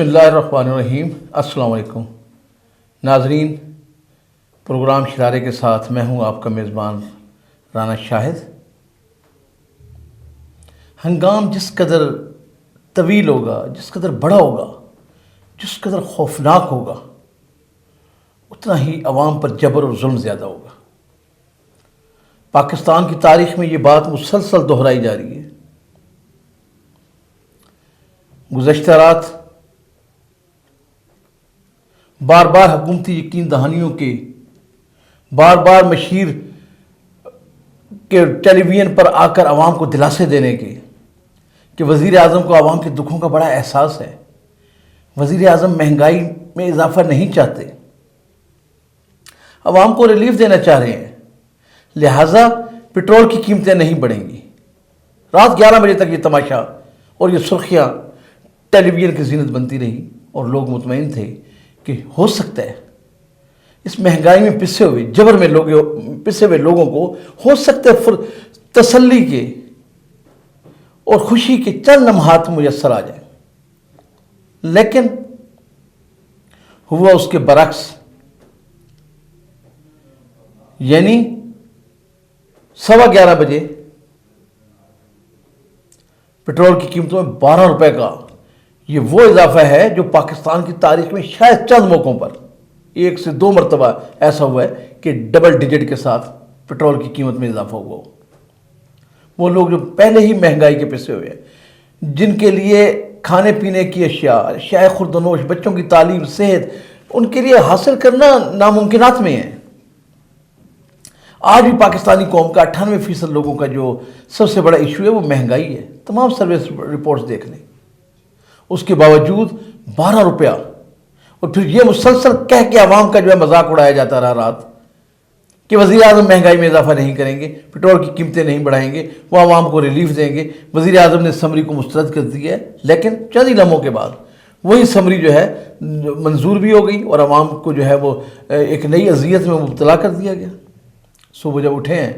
بسم اللہ الرحمن الرحیم۔ السلام علیکم ناظرین، پروگرام شرارے کے ساتھ میں ہوں آپ کا میزبان رانا شاہد۔ ہنگام جس قدر طویل ہوگا، جس قدر بڑا ہوگا، جس قدر خوفناک ہوگا، اتنا ہی عوام پر جبر اور ظلم زیادہ ہوگا۔ پاکستان کی تاریخ میں یہ بات مسلسل دہرائی جا رہی ہے۔ گزشتہ رات بار بار حکومتی یقین دہانیوں کے، بار بار مشیر کے ٹیلی ویژن پر آ کر عوام کو دلاسے دینے کے کہ وزیر اعظم کو عوام کے دکھوں کا بڑا احساس ہے، وزیر اعظم مہنگائی میں اضافہ نہیں چاہتے، عوام کو ریلیف دینا چاہ رہے ہیں، لہٰذا پٹرول کی قیمتیں نہیں بڑھیں گی۔ رات 11 بجے تک یہ تماشا اور یہ سرخیاں ٹیلی ویژن کی زینت بنتی رہی اور لوگ مطمئن تھے کہ ہو سکتا ہے اس مہنگائی میں پسے ہوئے لوگوں کو ہو سکتا ہے تسلی کے اور خوشی کے چند لمحات میسر آ جائیں، لیکن ہوا اس کے برعکس۔ یعنی 11:15 بجے پٹرول کی قیمتوں میں 12 روپے کا یہ وہ اضافہ ہے جو پاکستان کی تاریخ میں شاید چند موقعوں پر 1 سے 2 مرتبہ ایسا ہوا ہے کہ ڈبل ڈیجٹ کے ساتھ پٹرول کی قیمت میں اضافہ ہوا ہو۔ وہ لوگ جو پہلے ہی مہنگائی کے پسے ہوئے ہیں، جن کے لیے کھانے پینے کی اشیاء خوردنوش، بچوں کی تعلیم، صحت، ان کے لیے حاصل کرنا ناممکنات میں ہے۔ آج بھی پاکستانی قوم کا 98% لوگوں کا جو سب سے بڑا ایشو ہے وہ مہنگائی ہے۔ تمام سروس رپورٹس دیکھ لیں، اس کے باوجود 12 روپیہ، اور پھر یہ مسلسل کہہ کے عوام کا جو ہے مذاق اڑایا جاتا رہا رات کہ وزیر اعظم مہنگائی میں اضافہ نہیں کریں گے، پٹرول کی قیمتیں نہیں بڑھائیں گے، وہ عوام کو ریلیف دیں گے۔ وزیر اعظم نے سمری کو مسترد کر دیا ہے، لیکن چند ہی لمحوں کے بعد وہی سمری جو ہے منظور بھی ہو گئی اور عوام کو جو ہے وہ ایک نئی اذیت میں مبتلا کر دیا گیا۔ صبح جب اٹھے ہیں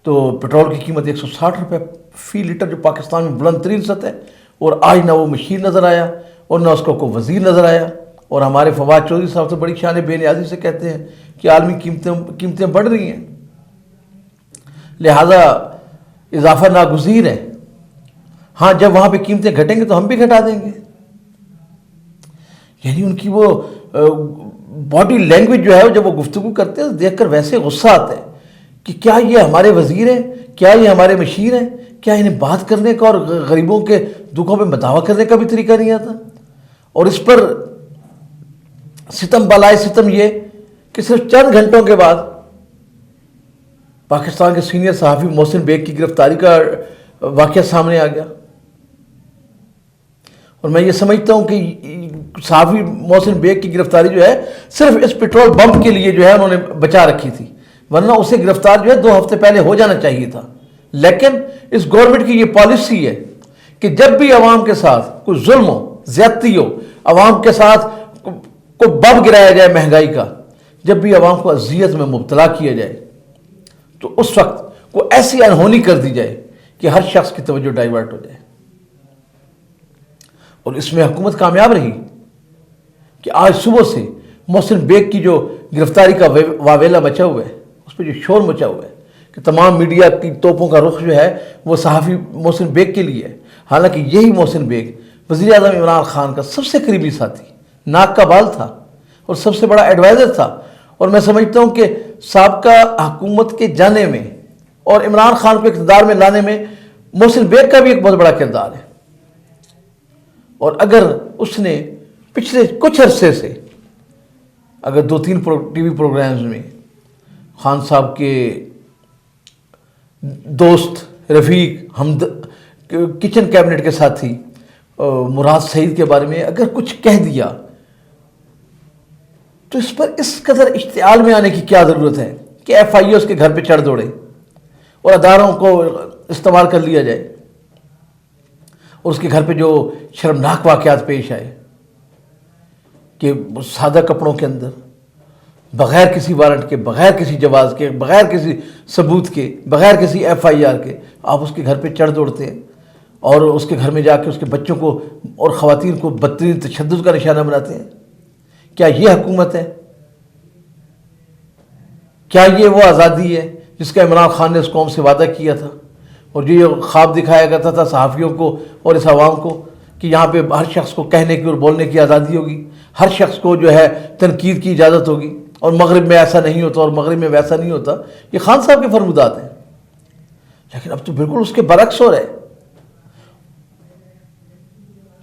تو پٹرول کی قیمت 160 روپے فی لیٹر، جو پاکستان میں بلند ترین سطح ہے، اور آج نہ وہ مشیر نظر آیا اور نہ اس کو کوئی وزیر نظر آیا۔ اور ہمارے فواد چودھری صاحب تو بڑی شان بے نیازی سے کہتے ہیں کہ عالمی قیمتیں بڑھ رہی ہیں، لہذا اضافہ ناگزیر ہے۔ ہاں، جب وہاں پہ قیمتیں گھٹیں گے تو ہم بھی گھٹا دیں گے۔ یعنی ان کی وہ باڈی لینگویج جو ہے جب وہ گفتگو کرتے ہیں دیکھ کر ویسے غصہ آتا ہے کہ کیا یہ ہمارے وزیر ہیں، کیا یہ ہمارے مشیر ہیں، کیا انہیں بات کرنے کا اور غریبوں کے دکھوں پہ مداوا کرنے کا بھی طریقہ نہیں آتا؟ اور اس پر ستم بالائے ستم یہ کہ صرف چند گھنٹوں کے بعد پاکستان کے سینئر صحافی محسن بیگ کی گرفتاری کا واقعہ سامنے آ گیا۔ اور میں یہ سمجھتا ہوں کہ صحافی محسن بیگ کی گرفتاری جو ہے صرف اس پٹرول بمپ کے لیے جو ہے انہوں نے بچا رکھی تھی، ورنہ اسے گرفتار جو ہے 2 ہفتے پہلے ہو جانا چاہیے تھا۔ لیکن اس گورنمنٹ کی یہ پالیسی ہے کہ جب بھی عوام کے ساتھ کوئی ظلم ہو، زیادتی ہو، عوام کے ساتھ کو بم گرایا جائے مہنگائی کا، جب بھی عوام کو اذیت میں مبتلا کیا جائے تو اس وقت کو ایسی انہونی کر دی جائے کہ ہر شخص کی توجہ ڈائیورٹ ہو جائے۔ اور اس میں حکومت کامیاب رہی کہ آج صبح سے محسن بیگ کی جو گرفتاری کا واویلا مچا ہوا ہے، اس پہ جو شور مچا ہوا ہے کہ تمام میڈیا کی توپوں کا رخ جو ہے وہ صحافی محسن بیگ کے لیے ہے، حالانکہ یہی محسن بیگ وزیر اعظم عمران خان کا سب سے قریبی ساتھی، ناک کا بال تھا اور سب سے بڑا ایڈوائزر تھا۔ اور میں سمجھتا ہوں کہ سابقہ حکومت کے جانے میں اور عمران خان کو اقتدار میں لانے میں محسن بیگ کا بھی ایک بہت بڑا کردار ہے۔ اور اگر اس نے پچھلے کچھ عرصے سے اگر 2-3 ٹی وی پروگرامز میں خان صاحب کے دوست، رفیق، کچن کیبنٹ کے ساتھی مراد سعید کے بارے میں اگر کچھ کہہ دیا تو اس پر اس قدر اشتعال میں آنے کی کیا ضرورت ہے کہ ایف آئی اے اس کے گھر پہ چڑھ دوڑے اور اداروں کو استعمال کر لیا جائے، اور اس کے گھر پہ جو شرمناک واقعات پیش آئے کہ سادہ کپڑوں کے اندر بغیر کسی وارنٹ کے، بغیر کسی جواز کے، بغیر کسی ثبوت کے، بغیر کسی ایف آئی آر کے آپ اس کے گھر پہ چڑھ دوڑتے ہیں اور اس کے گھر میں جا کے اس کے بچوں کو اور خواتین کو بدترین تشدد کا نشانہ بناتے ہیں؟ کیا یہ حکومت ہے؟ کیا یہ وہ آزادی ہے جس کا عمران خان نے اس قوم سے وعدہ کیا تھا، اور جو یہ خواب دکھایا کرتا تھا صحافیوں کو اور اس عوام کو کہ یہاں پہ ہر شخص کو کہنے کی اور بولنے کی آزادی ہوگی، ہر شخص کو جو ہے تنقید کی اجازت ہوگی، اور مغرب میں ایسا نہیں ہوتا اور مغرب میں ویسا نہیں ہوتا؟ یہ خان صاحب کے فرمودات ہیں. لیکن اب تو بالکل اس کے برعکس ہو رہے.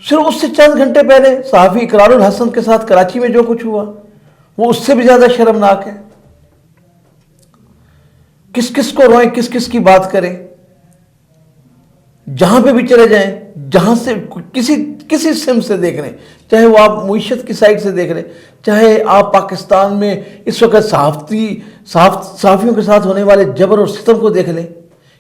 صرف اس سے چند گھنٹے پہلے صحافی اقرار الحسن کے ساتھ کراچی میں جو کچھ ہوا وہ اس سے بھی زیادہ شرمناک ہے. کس کس کو روئیں، کس کس کی بات کریں، جہاں پہ بھی چلے جائیں، جہاں سے کسی سمت سے دیکھ لیں، چاہے وہ آپ معیشت کی سائڈ سے دیکھ لیں، چاہے آپ پاکستان میں اس وقت صحافیوں کے ساتھ ہونے والے جبر اور ستم کو دیکھ لیں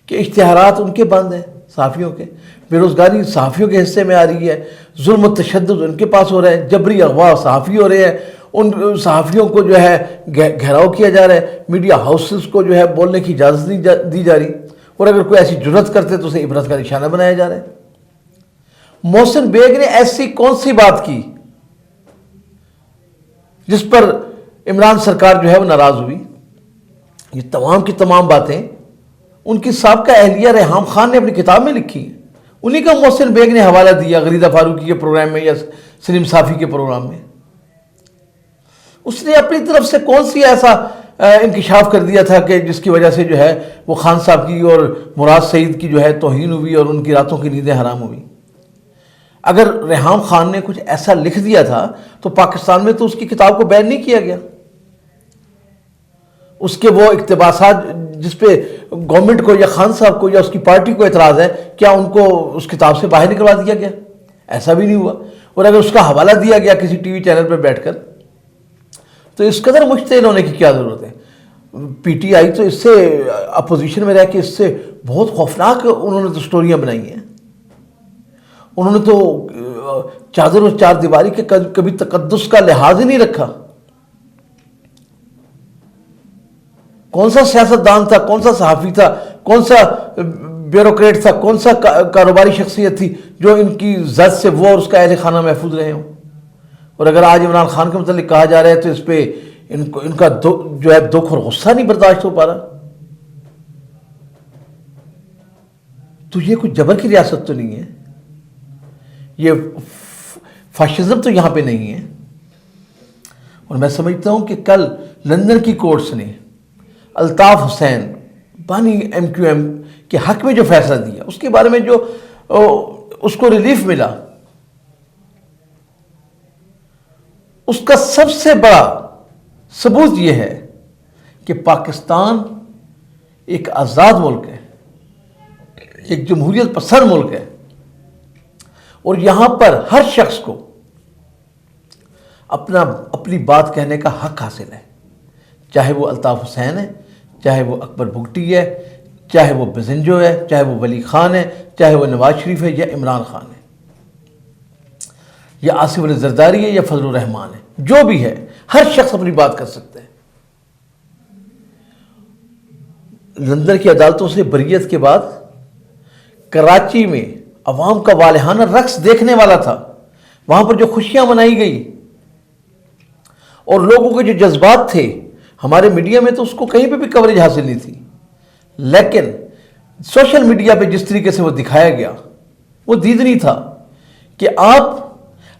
کہ اشتہارات ان کے بند ہیں، صحافیوں کے، بے روزگاری صحافیوں کے حصے میں آ رہی ہے، ظلم و تشدد ان کے پاس ہو رہا ہے، جبری اغوا صحافی ہو رہے ہیں، ان صحافیوں کو جو ہے گھیراؤ کیا جا رہا ہے، میڈیا ہاؤسز کو جو ہے بولنے کی اجازت نہیں دی جا رہی، اور اگر کوئی ایسی جرات کرتے تو اسے عبرت کا نشانہ بنایا جا رہا ہے. محسن بیگ نے ایسی کون سی بات کی جس پر عمران سرکار جو ہے وہ ناراض ہوئی؟ یہ تمام کی تمام باتیں ان کی سابقہ اہلیہ ریحام خان نے اپنی کتاب میں لکھی ہیں. انہی کا محسن بیگ نے حوالہ دیا غریدہ فاروقی کے پروگرام میں یا سلیم صافی کے پروگرام میں. اس نے اپنی طرف سے کون سی ایسا انکشاف کر دیا تھا کہ جس کی وجہ سے جو ہے وہ خان صاحب کی اور مراد سعید کی جو ہے توہین ہوئی اور ان کی راتوں کی نیندیں حرام ہوئی؟ اگر ریحام خان نے کچھ ایسا لکھ دیا تھا تو پاکستان میں تو اس کی کتاب کو بین نہیں کیا گیا. اس کے وہ اقتباسات جس پہ گورنمنٹ کو یا خان صاحب کو یا اس کی پارٹی کو اعتراض ہے، کیا ان کو اس کتاب سے باہر نکلوا دیا گیا؟ ایسا بھی نہیں ہوا. اور اگر اس کا حوالہ دیا گیا کسی ٹی وی چینل پہ بیٹھ کر تو اس قدر مشتعل ہونے کی کیا ضرورت ہے؟ پی ٹی آئی تو اس سے اپوزیشن میں رہ کے اس سے بہت خوفناک انہوں نے تو سٹوریاں بنائی ہیں. انہوں نے تو چادر اور چار دیواری کے کبھی تقدس کا لحاظ ہی نہیں رکھا. کون سا سیاستدان تھا، کون سا صحافی تھا، کون سا بیوروکریٹ تھا، کون سا کاروباری شخصیت تھی جو ان کی زد سے وہ اور اس کا اہل خانہ محفوظ رہے ہوں؟ اور اگر آج عمران خان کے متعلق کہا جا رہا ہے تو اس پہ ان کا جو ہے دکھ اور غصہ نہیں برداشت ہو پا رہا. تو یہ کوئی جبر کی ریاست تو نہیں ہے، یہ فاشزم تو یہاں پہ نہیں ہے. اور میں سمجھتا ہوں کہ کل لندن کی کورٹس نے الطاف حسین بانی ایم کیو ایم کے حق میں جو فیصلہ دیا، اس کے بارے میں جو اس کو ریلیف ملا، اس کا سب سے بڑا ثبوت یہ ہے کہ پاکستان ایک آزاد ملک ہے، ایک جمہوریت پسند ملک ہے، اور یہاں پر ہر شخص کو اپنی بات کہنے کا حق حاصل ہے، چاہے وہ الطاف حسین ہے، چاہے وہ اکبر بگٹی ہے، چاہے وہ بزنجو ہے، چاہے وہ ولی خان ہے، چاہے وہ نواز شریف ہے یا عمران خان ہے، یا آصف علی زرداری ہے یا فضل الرحمان ہے، جو بھی ہے ہر شخص اپنی بات کر سکتا ہے. لندن کی عدالتوں سے بریت کے بعد کراچی میں عوام کا والہانہ رقص دیکھنے والا تھا، وہاں پر جو خوشیاں منائی گئی اور لوگوں کے جو جذبات تھے، ہمارے میڈیا میں تو اس کو کہیں پہ بھی کوریج حاصل نہیں تھی، لیکن سوشل میڈیا پہ جس طریقے سے وہ دکھایا گیا وہ دیدنی تھا کہ آپ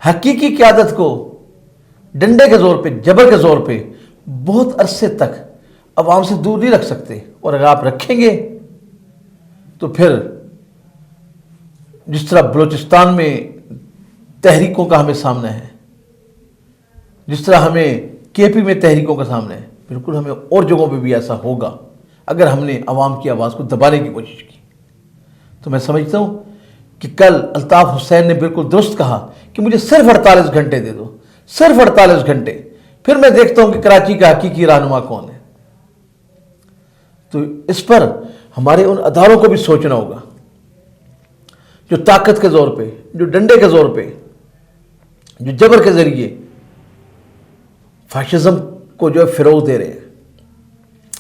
حقیقی قیادت کو ڈنڈے کے زور پہ، جبر کے زور پہ بہت عرصے تک عوام سے دور نہیں رکھ سکتے، اور اگر آپ رکھیں گے تو پھر جس طرح بلوچستان میں تحریکوں کا ہمیں سامنا ہے، جس طرح ہمیں کے پی میں تحریکوں کا سامنا ہے، بالکل ہمیں اور جگہوں پہ بھی ایسا ہوگا اگر ہم نے عوام کی آواز کو دبانے کی کوشش کی. تو میں سمجھتا ہوں کہ کل الطاف حسین نے بالکل درست کہا کہ مجھے صرف 48 گھنٹے دے دو، صرف 48 گھنٹے، پھر میں دیکھتا ہوں کہ کراچی کا حقیقی رہنما کون ہے. تو اس پر ہمارے ان اداروں کو بھی سوچنا ہوگا جو طاقت کے زور پہ، جو ڈنڈے کے زور پہ، جو جبر کے ذریعے فاشزم کو جو ہے فروغ دے رہے ہیں.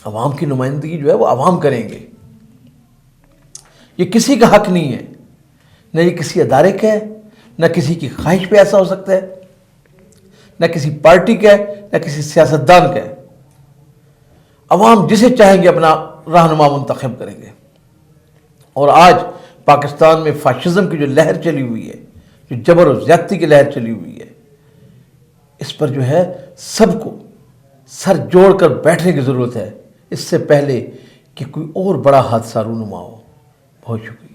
عوام کی نمائندگی جو ہے وہ عوام کریں گے. یہ کسی کا حق نہیں ہے نہ یہ کسی ادارے کا ہے، نہ کسی کی خواہش پہ ایسا ہو سکتا ہے، نہ کسی پارٹی کا ہے، نہ کسی سیاستدان کا ہے۔ عوام جسے چاہیں گے اپنا رہنما منتخب کریں گے۔ اور آج پاکستان میں فاشزم کی جو لہر چلی ہوئی ہے، جو جبر و زیادتی کی لہر چلی ہوئی ہے، اس پر جو ہے سب کو سر جوڑ کر بیٹھنے کی ضرورت ہے، اس سے پہلے کہ کوئی اور بڑا حادثہ رونما ہو۔ بہت شکریہ۔